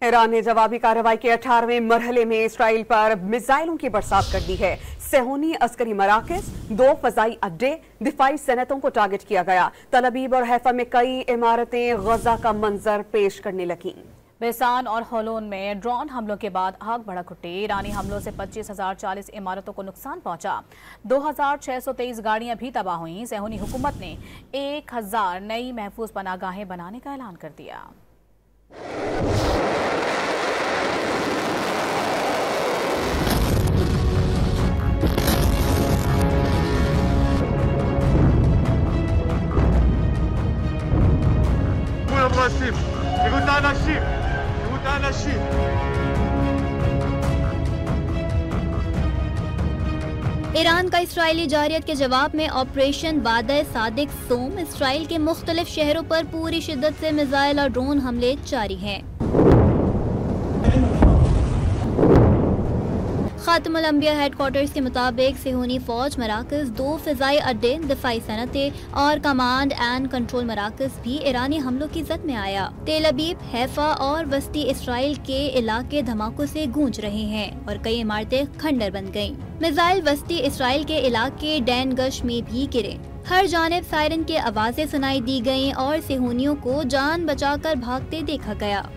Iran ने जवाबी कार्रवाई के 18वें मरहले में इसराइल पर मिसाइलों की बरसात कर दी है। सेहूनी अस्करी मराकज, 2 फजाई अड्डे, दिफाई सनतों को टारगेट किया गया। तल अबीब और हैफा में कई इमारतें गजा का मंजर पेश करने लगीं। बेसान और होलोन में ड्रोन हमलों के बाद आग भड़क उठी। ईरानी हमलों से 25,040 इमारतों को नुकसान पहुंचा। 2,623 गाड़ियां भी तबाह हुई। सेहूनी हुकूमत ने 1,000 नई महफूज पनाहगाहें बनाने का ऐलान कर दिया। ईरान का इसराइली जारियत के जवाब में ऑपरेशन वादा सादिक सोम। इसराइल के मुख्तलिफ शहरों पर पूरी शिद्दत से मिसाइल और ड्रोन हमले जारी हैं। खातमुल अंबिया हेडक्वार्टर्स के मुताबिक सेहूनी फौज मराकज, 2 फिजाई अड्डे, दिफाई सनतें और कमांड एंड कंट्रोल मराकज भी ईरानी हमलों की जद में आया। तेल अबीब, हैफा और वस्ती इसराइल के इलाके धमाकों से गूंज रहे हैं और कई इमारतें खंडर बन गयीं। मिसाइल वस्ती इसराइल के इलाके डैन गश में भी गिरे। हर जानिब सायरन की आवाजें सुनाई दी गयीं और सेहूनियों को जान बचाकर भागते देखा गया।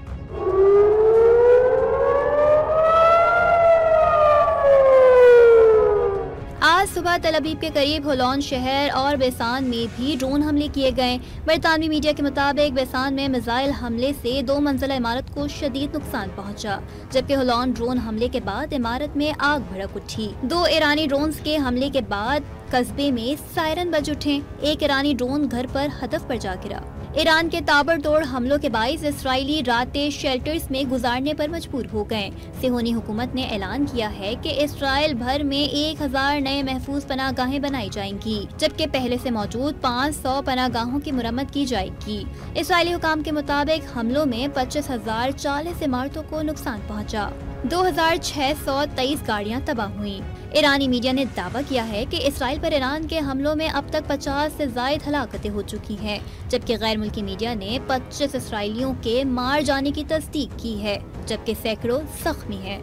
आज सुबह तल अबीब के करीब होलोन शहर और बेसान में भी ड्रोन हमले किए गए। बरतानवी मीडिया के मुताबिक बेसान में मिसाइल हमले से 2 मंजिला इमारत को शदीद नुकसान पहुंचा, जबकि होलोन ड्रोन हमले के बाद इमारत में आग भड़क उठी। 2 ईरानी ड्रोन्स के हमले के बाद कस्बे में सायरन बज उठे। एक ईरानी ड्रोन घर पर हदफ पर जा गिरा। ईरान के ताबड़तोड़ हमलों के बाइस इसराइली रातें शेल्टर्स में गुजारने पर मजबूर हो गए। सेहूनी हुकूमत ने ऐलान किया है कि इसराइल भर में 1,000 नए महफूज पनाहगाहें बनाई जाएंगी, जबकि पहले से मौजूद 500 पनाहगाहों की मुरम्मत की जाएगी। इसराइली हुकाम के मुताबिक हमलों में 25,040 इमारतों को नुकसान पहुँचा। 2,623 गाड़ियां तबाह हुई। ईरानी मीडिया ने दावा किया है कि इसराइल पर ईरान के हमलों में अब तक 50 से ज्यादा हलाकतें हो चुकी हैं, जबकि गैर मुल्की मीडिया ने 25 इसराइलियों के मार जाने की तस्दीक की है, जबकि सैकड़ों जख्मी हैं।